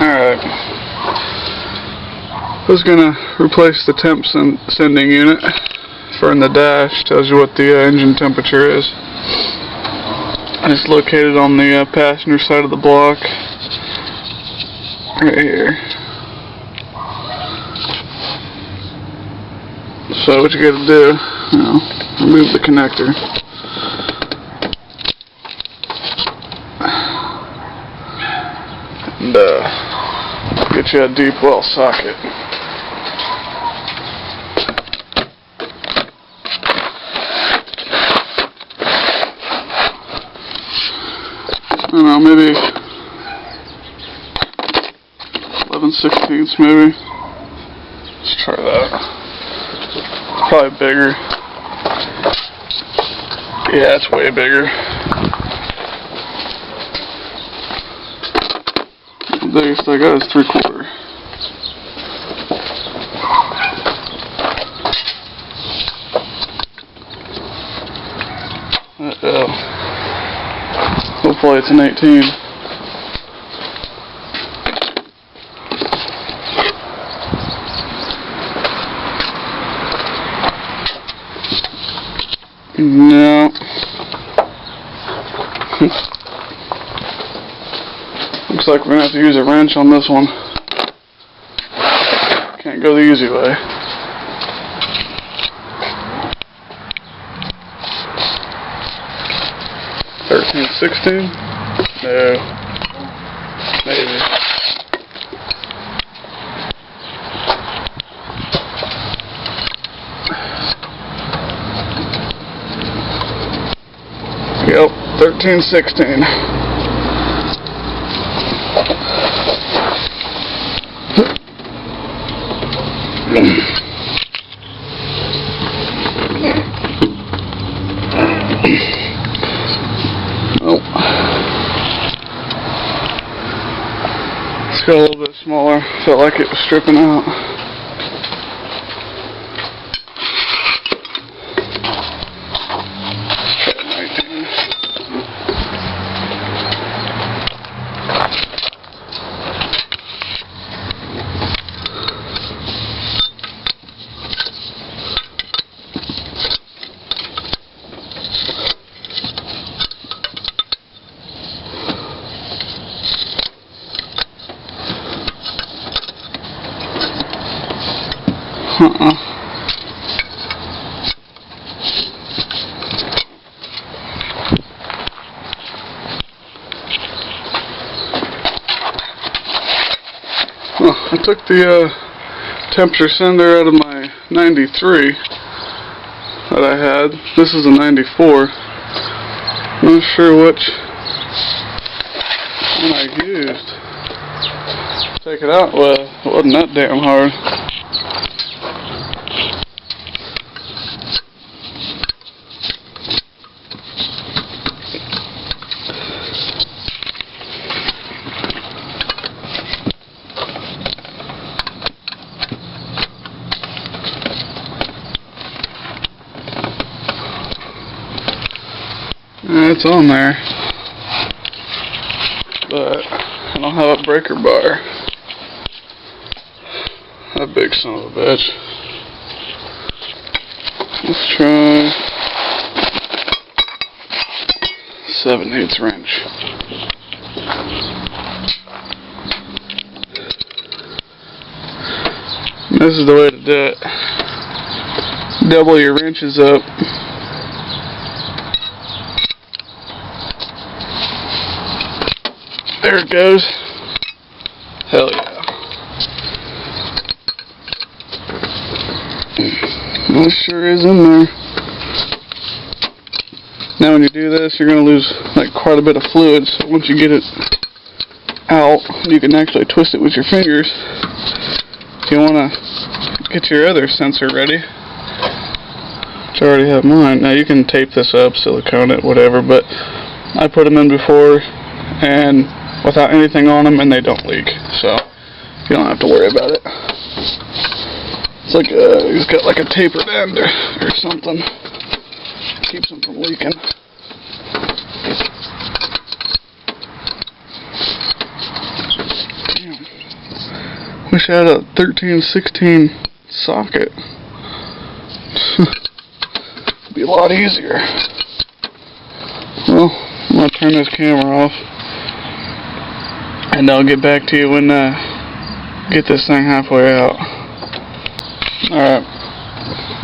Alright. I was gonna replace the temp sending unit for in the dash. Tells you what the engine temperature is. And it's located on the passenger side of the block. Right here. So what you gotta do, remove the connector. And get you a deep well socket. I don't know, maybe 11/16 maybe. Let's try that. Probably bigger. Yeah, it's way bigger. The biggest I got is 3/4. Hopefully it's an 18. No. Looks like we're gonna have to use a wrench on this one. Can't go the easy way. $13.16? No. Maybe. Yep, 13/16. Oh. It's got a little bit smaller. Felt like it was stripping out. I took the temperature sender out of my 93 that I had. This is a 94. Not sure which one I used. Take it out, well, it wasn't that damn hard. It's on there, but I don't have a breaker bar. That big son of a bitch. Let's try 7/8 wrench. And this is the way to do it. Double your wrenches up. There it goes. Hell yeah. It sure is in there. Now when you do this, you're going to lose like quite a bit of fluid, so once you get it out, you can actually twist it with your fingers. If you want to get your other sensor ready, which I already have mine. Now you can tape this up, silicone it, whatever, but I put them in before and without anything on them, and they don't leak, so you don't have to worry about it. It's like he's got like a tapered end or something, keeps them from leaking. Damn. Wish I had a 13-16 socket. It'd be a lot easier. Well, I'm gonna turn this camera off, and I'll get back to you when get this thing halfway out. Alright,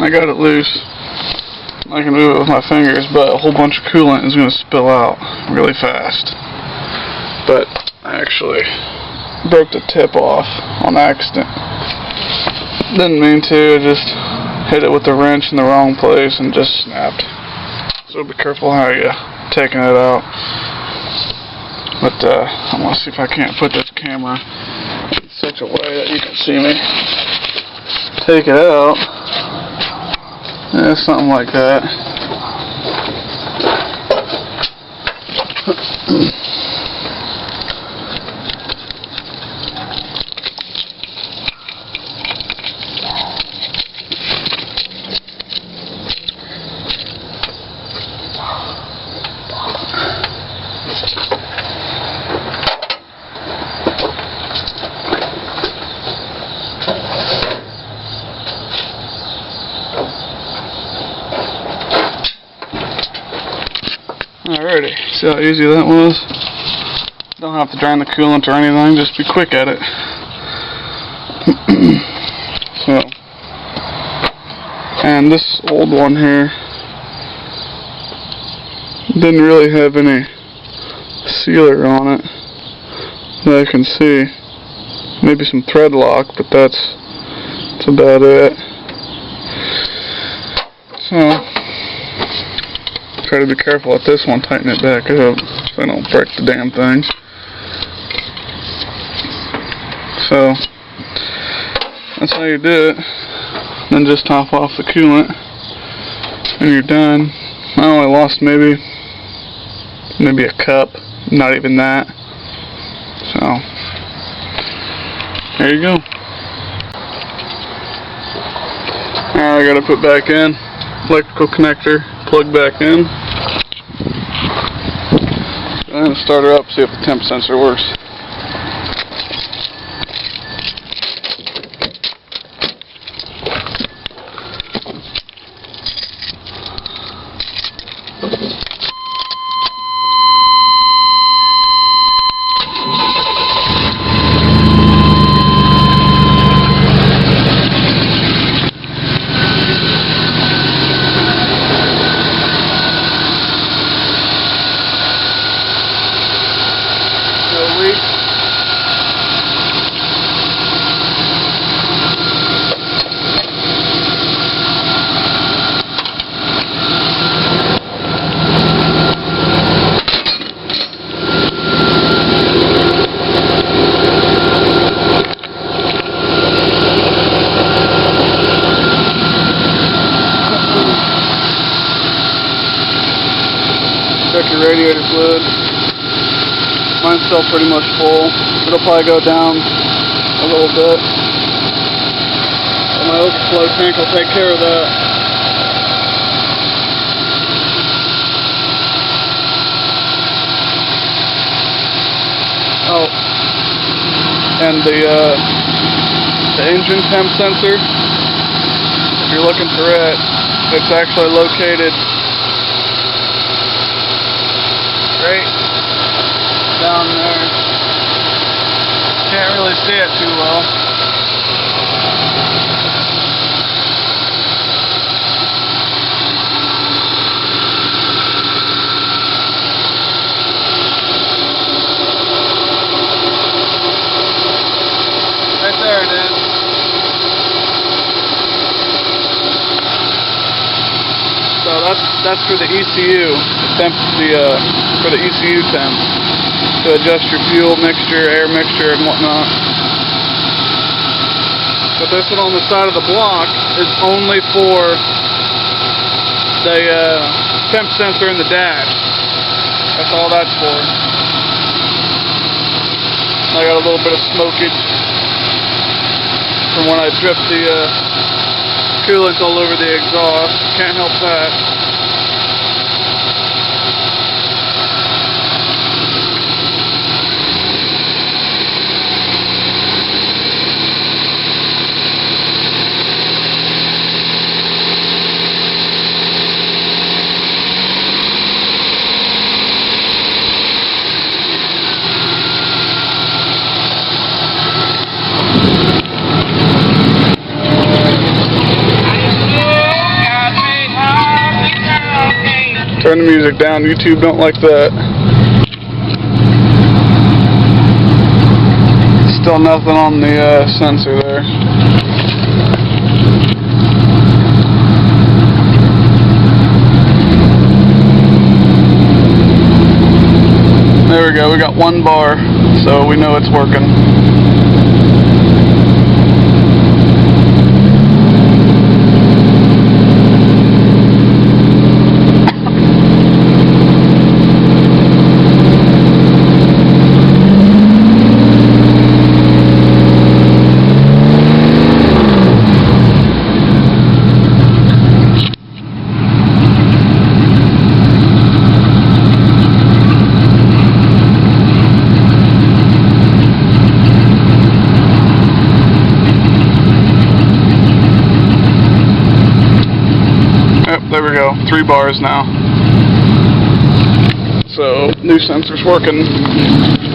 I got it loose. I can move it with my fingers, but a whole bunch of coolant is going to spill out really fast. But I actually broke the tip off on accident. Didn't mean to, I just hit it with the wrench in the wrong place and just snapped. So be careful how you're taking it out. But I'm going to see if I can't put this camera in such a way that you can see me take it out. Yeah, something like that. Alrighty, see how easy that was? Don't have to drain the coolant or anything, just be quick at it. So, and this old one here didn't really have any sealer on it that I can see. Maybe some thread lock, but that's about it. So, try to be careful with this one, tighten it back up so I don't break the damn thing. So that's how you do it. Then just top off the coolant and you're done. I only lost maybe a cup, not even that. So there you go. Now I gotta put back in electrical connector, plug back in. I'm going to start her up, see if the temp sensor works. Check your radiator fluid. Mine's still pretty much full. It'll probably go down a little bit. My overflow tank will take care of that. Oh, and the engine temp sensor, if you're looking for it, it's actually located right down there. Can't really see it too well. Right there it is. So that's for the ECU, for the ECU temp, to adjust your fuel mixture, air mixture, and whatnot. But this one on the side of the block is only for the temp sensor in the dash. That's all that's for. I got a little bit of smokage from when I dripped the coolant all over the exhaust. Can't help that. the music down. YouTube don't like that. Still nothing on the sensor there. There we go, we got 1 bar, so we know it's working. There we go, 3 bars now. So, new sensor's working.